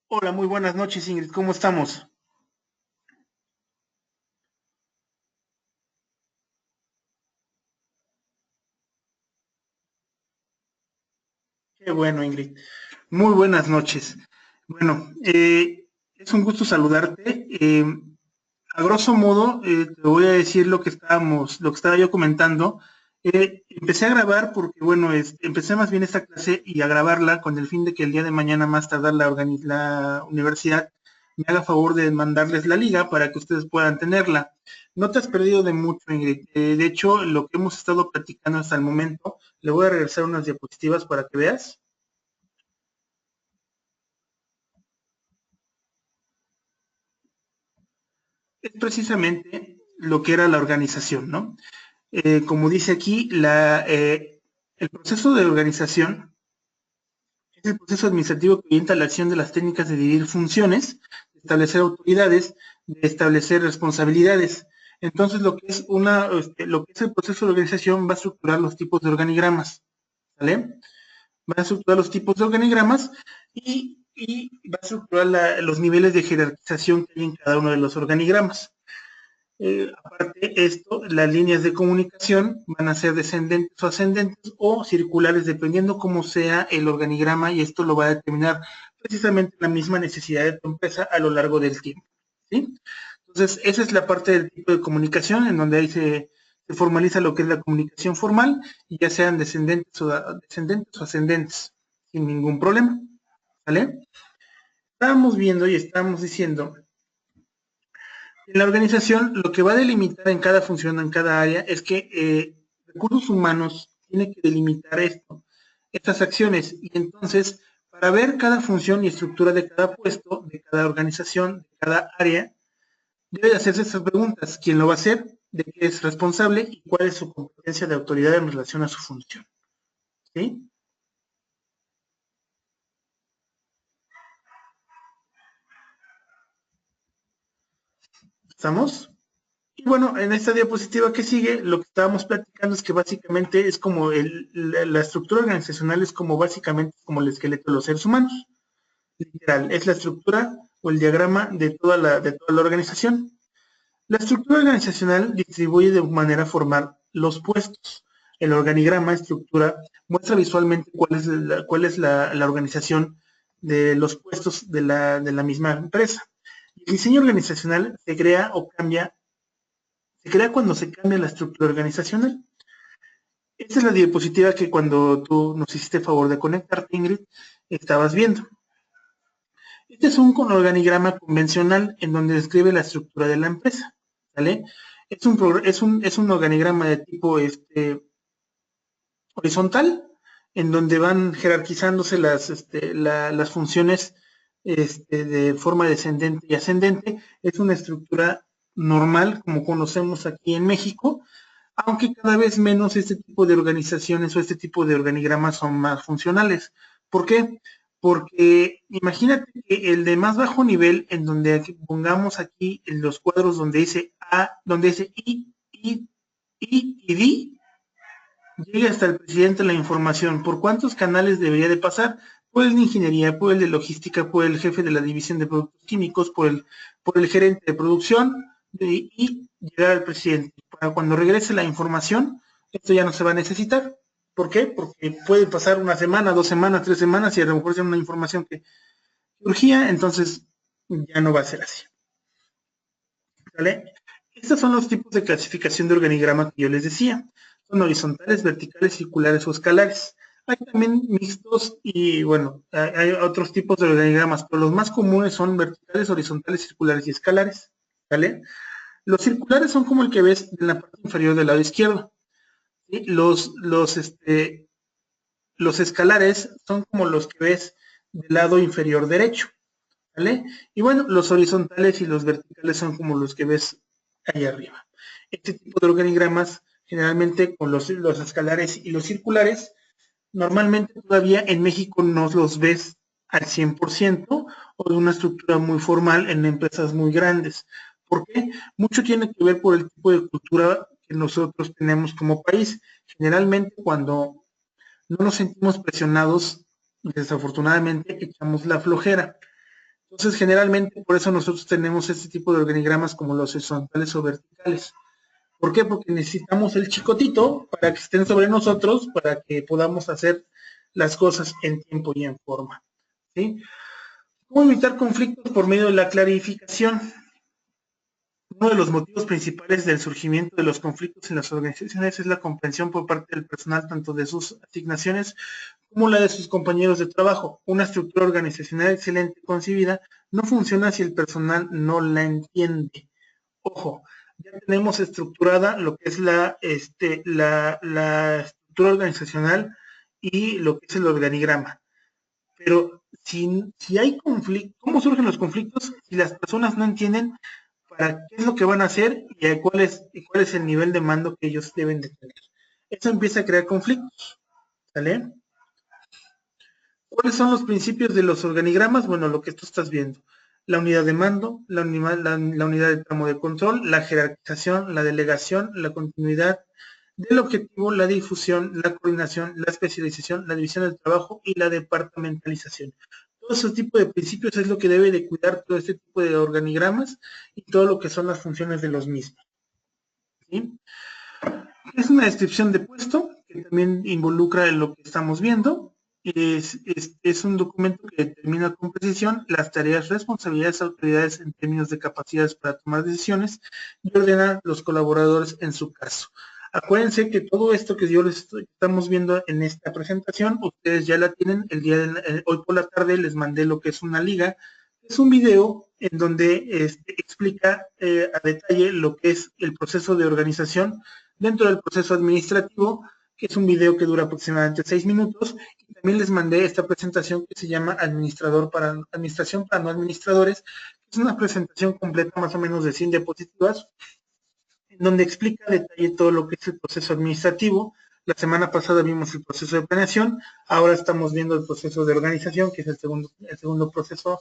Hola, muy buenas noches, Ingrid. ¿Cómo estamos? Qué bueno, Ingrid. Muy buenas noches. Bueno, es un gusto saludarte. A grosso modo, te voy a decir lo que estaba yo comentando. Empecé a grabar porque, bueno, empecé más bien esta clase y a grabarla con el fin de que el día de mañana más tardar la universidad me haga favor de mandarles la liga para que ustedes puedan tenerla. No te has perdido de mucho, Ingrid. De hecho, lo que hemos estado platicando hasta el momento, le voy a regresar unas diapositivas para que veas. Es precisamente lo que era la organización, ¿no? Como dice aquí, el proceso de organización es el proceso administrativo que orienta la acción de las técnicas de dividir funciones, de establecer autoridades, de establecer responsabilidades. Entonces, lo que es el proceso de organización va a estructurar los tipos de organigramas, ¿vale? Va a estructurar los tipos de organigramas y va a estructurar los niveles de jerarquización que hay en cada uno de los organigramas. Aparte esto, las líneas de comunicación van a ser descendentes o ascendentes o circulares, dependiendo cómo sea el organigrama, y esto lo va a determinar precisamente la misma necesidad de tu empresa a lo largo del tiempo, ¿sí? Entonces, esa es la parte del tipo de comunicación, en donde ahí se formaliza lo que es la comunicación formal, y ya sean descendentes o ascendentes, sin ningún problema, ¿vale? Estábamos viendo y estábamos diciendo en la organización, lo que va a delimitar en cada función, en cada área, es que recursos humanos tiene que delimitar estas acciones. Y entonces, para ver cada función y estructura de cada puesto, de cada organización, de cada área, debe de hacerse estas preguntas. ¿Quién lo va a hacer? ¿De qué es responsable? ¿Y cuál es su competencia de autoridad en relación a su función? ¿Sí? ¿Estamos? Y bueno, en esta diapositiva que sigue, lo que estábamos platicando es que básicamente es como la estructura organizacional es como básicamente como el esqueleto de los seres humanos. Literal, es la estructura o el diagrama de toda la organización. La estructura organizacional distribuye de manera formal los puestos. El organigrama, estructura, muestra visualmente cuál es la organización de los puestos de la misma empresa. El diseño organizacional se crea cuando se cambia la estructura organizacional. Esta es la diapositiva que cuando tú nos hiciste favor de conectarte, Ingrid, estabas viendo. Este es un organigrama convencional en donde describe la estructura de la empresa, ¿vale? Es un organigrama de tipo horizontal, en donde van jerarquizándose las funciones de forma descendente y ascendente. Es una estructura normal como conocemos aquí en México, aunque cada vez menos este tipo de organizaciones o este tipo de organigramas son más funcionales. ¿Por qué? Porque imagínate que el de más bajo nivel, en donde pongamos aquí en los cuadros donde dice A, donde dice I y D, llegue hasta el presidente la información. ¿Por cuántos canales debería de pasar? Por el de ingeniería, por el de logística, por el jefe de la división de productos químicos, por el gerente de producción y llegar al presidente. Para cuando regrese la información, esto ya no se va a necesitar. ¿Por qué? Porque puede pasar una semana, 2 semanas, 3 semanas y a lo mejor es una información que urgía, entonces ya no va a ser así. ¿Vale? Estos son los tipos de clasificación de organigrama que yo les decía. Son horizontales, verticales, circulares o escalares. Hay también mixtos y, bueno, hay otros tipos de organigramas, pero los más comunes son verticales, horizontales, circulares y escalares. ¿Vale? Los circulares son como el que ves en la parte inferior del lado izquierdo. ¿Sí? Los escalares son como los que ves del lado inferior derecho. ¿Vale? Y bueno, los horizontales y los verticales son como los que ves ahí arriba. Este tipo de organigramas, generalmente con los escalares y los circulares, normalmente todavía en México no los ves al 100% o de una estructura muy formal en empresas muy grandes. ¿Por qué? Mucho tiene que ver por el tipo de cultura que nosotros tenemos como país. Generalmente cuando no nos sentimos presionados, desafortunadamente echamos la flojera. Entonces, generalmente, por eso nosotros tenemos este tipo de organigramas como los horizontales o verticales. ¿Por qué? Porque necesitamos el chicotito para que estén sobre nosotros, para que podamos hacer las cosas en tiempo y en forma. ¿Sí? ¿Cómo evitar conflictos por medio de la clarificación? Uno de los motivos principales del surgimiento de los conflictos en las organizaciones es la comprensión por parte del personal tanto de sus asignaciones como la de sus compañeros de trabajo. Una estructura organizacional excelente concebida no funciona si el personal no la entiende. Ojo, ya tenemos estructurada lo que es la estructura organizacional y lo que es el organigrama. Pero si hay conflictos, ¿cómo surgen los conflictos si las personas no entienden para qué es lo que van a hacer y cuál es el nivel de mando que ellos deben de tener? Eso empieza a crear conflictos, ¿sale? ¿Cuáles son los principios de los organigramas? Bueno, lo que tú estás viendo. La unidad de mando, la unidad de tramo de control, la jerarquización, la delegación, la continuidad del objetivo, la difusión, la coordinación, la especialización, la división del trabajo y la departamentalización. Todo ese tipo de principios es lo que debe de cuidar todo este tipo de organigramas y todo lo que son las funciones de los mismos. ¿Sí? Es una descripción de puesto que también involucra lo que estamos viendo. Es un documento que determina con precisión las tareas, responsabilidades, autoridades en términos de capacidades para tomar decisiones y ordenar los colaboradores en su caso. Acuérdense que todo esto que yo les estamos viendo en esta presentación, ustedes ya la tienen. Hoy por la tarde les mandé lo que es una liga. Es un video en donde explica a detalle lo que es el proceso de organización dentro del proceso administrativo, que es un video que dura aproximadamente 6 minutos, y también les mandé esta presentación que se llama Administración para no administradores, que es una presentación completa más o menos de 100 diapositivas, en donde explica a detalle todo lo que es el proceso administrativo. La semana pasada vimos el proceso de planeación, ahora estamos viendo el proceso de organización, que es el segundo proceso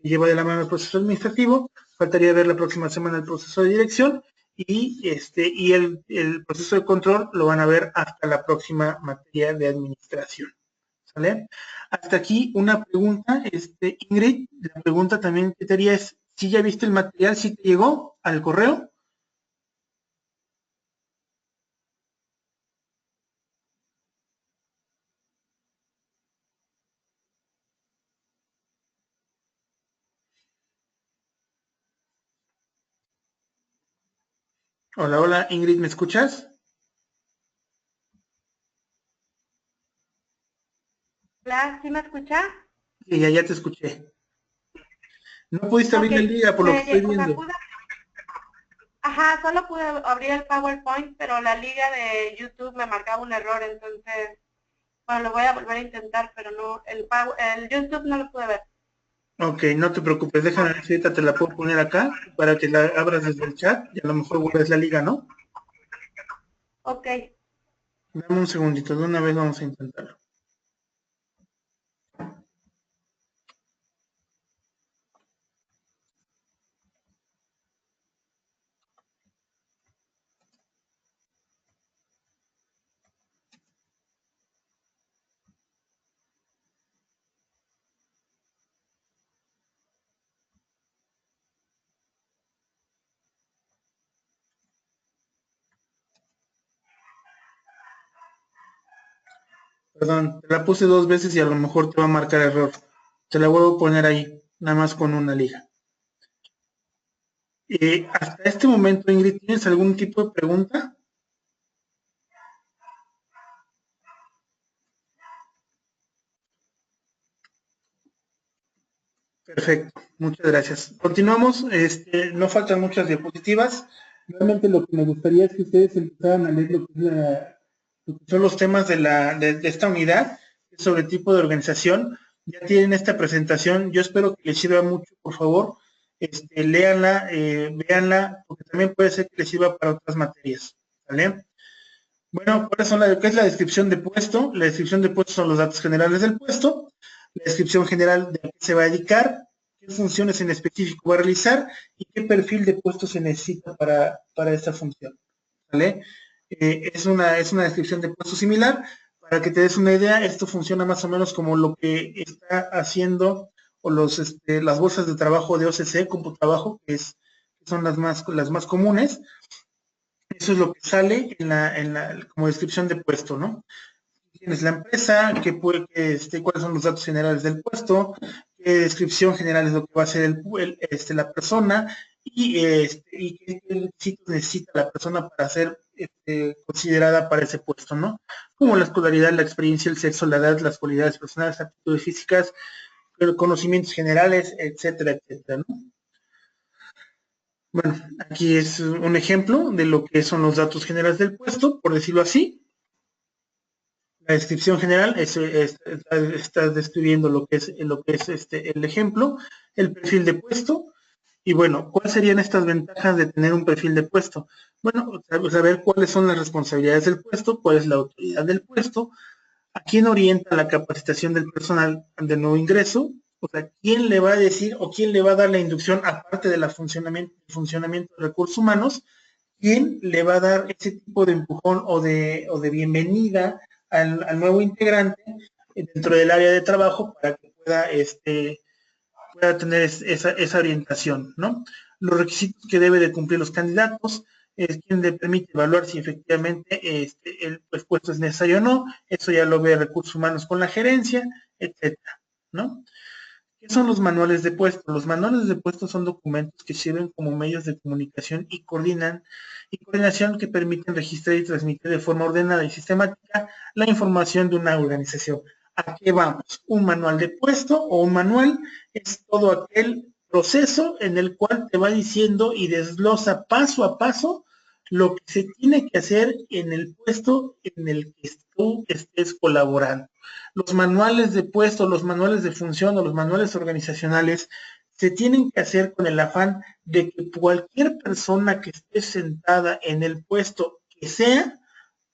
que lleva de la mano el proceso administrativo. Faltaría ver la próxima semana el proceso de dirección y el proceso de control lo van a ver hasta la próxima materia de administración. ¿Sale? Hasta aquí una pregunta, Ingrid, la pregunta también que te haría es, ¿si ya viste el material, si te llegó al correo? Hola, hola, Ingrid, ¿me escuchas? Hola, ¿sí me escucha? Sí, ya te escuché. No pudiste abrir Ok, la liga por lo que estoy o sea, viendo. ajá, solo pude abrir el PowerPoint, pero la liga de YouTube me marcaba un error, entonces, bueno, lo voy a volver a intentar, pero no, el YouTube no lo pude ver. Ok, no te preocupes, déjame ver si ahorita te la puedo poner acá para que la abras desde el chat y a lo mejor guardes la liga, ¿no? Ok. Dame un segundito, de una vez vamos a intentarlo. Perdón, te la puse 2 veces y a lo mejor te va a marcar error. Te la vuelvo a poner ahí, nada más con una liga. Hasta este momento, Ingrid, ¿tienes algún tipo de pregunta? Perfecto, muchas gracias. Continuamos, no faltan muchas diapositivas. Realmente lo que me gustaría es que ustedes empezaran a leer lo que, lo que son los temas de esta unidad, sobre tipo de organización. Ya tienen esta presentación, yo espero que les sirva mucho, por favor. Léanla, véanla, porque también puede ser que les sirva para otras materias. ¿Vale? Bueno, ¿qué es la descripción de puesto? La descripción de puesto son los datos generales del puesto, la descripción general de a qué se va a dedicar, qué funciones en específico va a realizar y qué perfil de puesto se necesita para esta función. ¿Vale? Es una descripción de puesto similar. Para que te des una idea, esto funciona más o menos como lo que está haciendo o las bolsas de trabajo de OCC, CompuTrabajo, que son las más comunes. Eso es lo que sale como descripción de puesto, ¿no? Quién es la empresa, cuáles son los datos generales del puesto, qué descripción general es lo que va a hacer la persona y qué requisitos necesita la persona para ser considerada para ese puesto, ¿no? Como la escolaridad, la experiencia, el sexo, la edad, las cualidades personales, aptitudes físicas, conocimientos generales, etcétera, etcétera, ¿no? Bueno, aquí es un ejemplo de lo que son los datos generales del puesto, por decirlo así. La descripción general está describiendo lo que es el ejemplo, el perfil de puesto. Y bueno, ¿cuáles serían estas ventajas de tener un perfil de puesto? Bueno, saber cuáles son las responsabilidades del puesto, cuál es la autoridad del puesto, a quién orienta la capacitación del personal de nuevo ingreso, o sea, quién le va a decir o quién le va a dar la inducción aparte del funcionamiento de recursos humanos, quién le va a dar ese tipo de empujón o de bienvenida al nuevo integrante dentro del área de trabajo para que pueda tener esa orientación, ¿no? Los requisitos que debe de cumplir los candidatos, quién le permite evaluar si efectivamente el puesto es necesario o no, eso ya lo ve recursos humanos con la gerencia, etcétera, ¿no? ¿Qué son los manuales de puesto? Los manuales de puesto son documentos que sirven como medios de comunicación y coordinación que permiten registrar y transmitir de forma ordenada y sistemática la información de una organización. ¿A qué vamos? Un manual de puesto o un manual es todo aquel proceso en el cual te va diciendo y desglosa paso a paso lo que se tiene que hacer en el puesto en el que tú estés colaborando. Los manuales de puesto, los manuales de función o los manuales organizacionales se tienen que hacer con el afán de que cualquier persona que esté sentada en el puesto que sea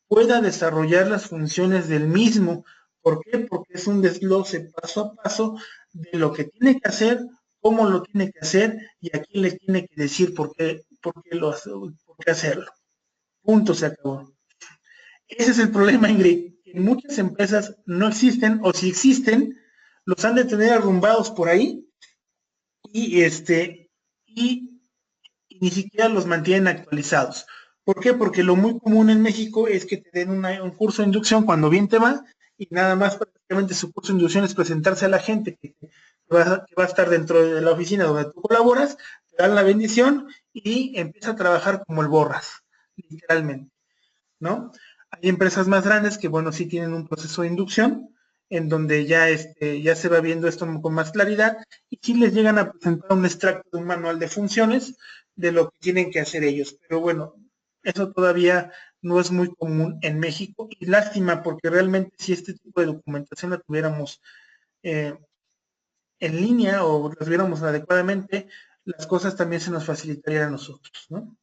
pueda desarrollar las funciones del mismo. ¿Por qué? Porque es un desglose paso a paso de lo que tiene que hacer, cómo lo tiene que hacer y a quién le tiene que decir por qué hacerlo. Punto, se acabó. Ese es el problema, Ingrid. En muchas empresas no existen, o si existen, los han de tener arrumbados por ahí y, y ni siquiera los mantienen actualizados. ¿Por qué? Porque lo muy común en México es que te den un curso de inducción cuando bien te va y nada más prácticamente su curso de inducción es presentarse a la gente que va a estar dentro de la oficina donde tú colaboras, te dan la bendición y empieza a trabajar como el borras, literalmente, ¿no? Hay empresas más grandes que, bueno, sí tienen un proceso de inducción en donde ya se va viendo esto con más claridad y sí les llegan a presentar un extracto de un manual de funciones de lo que tienen que hacer ellos. Pero bueno, eso todavía no es muy común en México y lástima porque realmente si este tipo de documentación la tuviéramos en línea o las viéramos adecuadamente, las cosas también se nos facilitarían a nosotros, ¿no?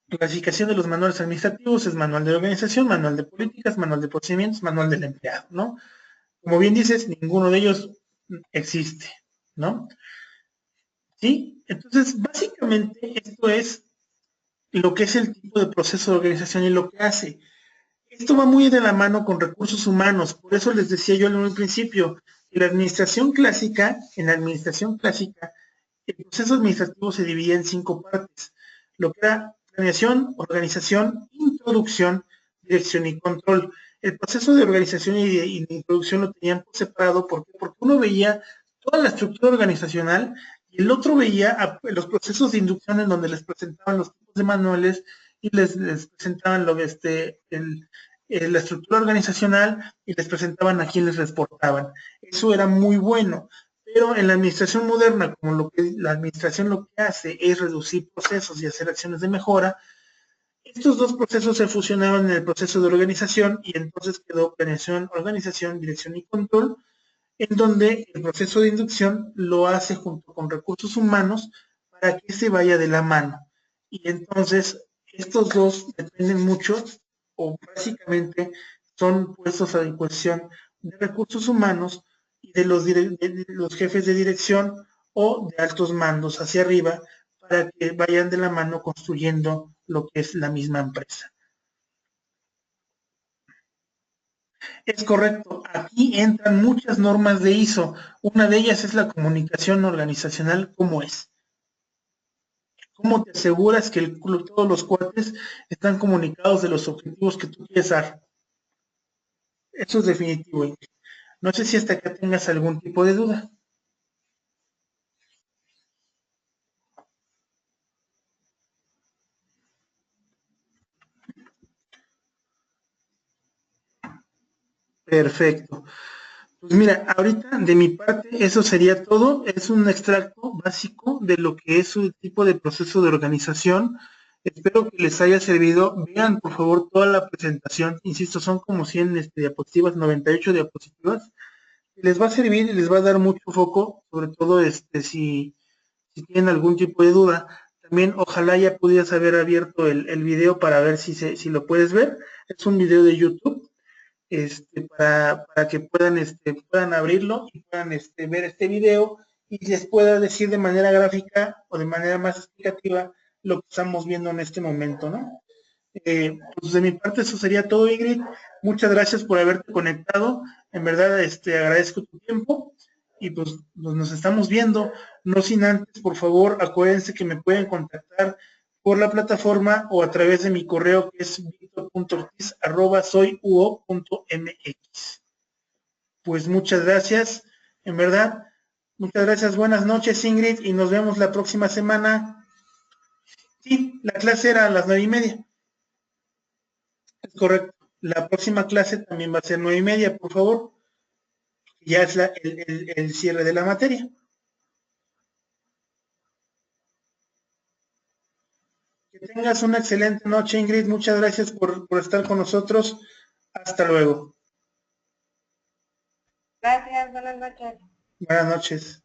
Clasificación de los manuales administrativos es manual de organización, manual de políticas, manual de procedimientos, manual del empleado, ¿no? Como bien dices, ninguno de ellos existe, ¿no? ¿Sí? Entonces, básicamente esto es lo que es el tipo de proceso de organización y lo que hace. Esto va muy de la mano con recursos humanos, por eso les decía yo en un principio, en la administración clásica, el proceso administrativo se dividía en 5 partes, lo que era planeación, organización, introducción, dirección y control. El proceso de organización y de introducción lo tenían por separado, ¿por qué? Porque uno veía toda la estructura organizacional y el otro veía los procesos de inducción en donde les presentaban los tipos de manuales y les presentaban la estructura organizacional y les presentaban a quién les reportaban. Eso era muy bueno. Pero en la administración moderna, como la administración lo que hace es reducir procesos y hacer acciones de mejora, estos dos procesos se fusionaban en el proceso de organización y entonces quedó planeación, organización, dirección y control, en donde el proceso de inducción lo hace junto con recursos humanos para que se vaya de la mano. Y entonces estos dos dependen mucho o básicamente son puestos a disposición de recursos humanos y de los jefes de dirección o de altos mandos hacia arriba para que vayan de la mano construyendo lo que es la misma empresa. Es correcto, aquí entran muchas normas de ISO. Una de ellas es la comunicación organizacional, ¿cómo es? ¿Cómo te aseguras que todos los cuates están comunicados de los objetivos que tú quieres dar? Eso es definitivo. No sé si hasta acá tengas algún tipo de duda. Perfecto. Pues mira, ahorita de mi parte eso sería todo. Es un extracto básico de lo que es un tipo de proceso de organización. Espero que les haya servido. Vean por favor toda la presentación. Insisto, son como 100 diapositivas, 98 diapositivas. Les va a servir y les va a dar mucho foco, sobre todo si tienen algún tipo de duda. También ojalá ya pudieras haber abierto el video para ver si lo puedes ver. Es un video de YouTube para que puedan abrirlo y puedan ver este video y les pueda decir de manera gráfica o de manera más explicativa lo que estamos viendo en este momento, ¿no? Pues de mi parte eso sería todo, Ingrid. Muchas gracias por haberte conectado. En verdad, agradezco tu tiempo y pues nos estamos viendo. No sin antes, por favor, acuérdense que me pueden contactar por la plataforma o a través de mi correo que es victor.ortiz@soyuo.mx. Pues muchas gracias, en verdad. Muchas gracias, buenas noches, Ingrid, y nos vemos la próxima semana. Sí, la clase era a las 9:30. Es correcto. La próxima clase también va a ser 9:30, por favor. Ya es el cierre de la materia. Que tengas una excelente noche, Ingrid. Muchas gracias por estar con nosotros. Hasta luego. Gracias, buenas noches. Buenas noches.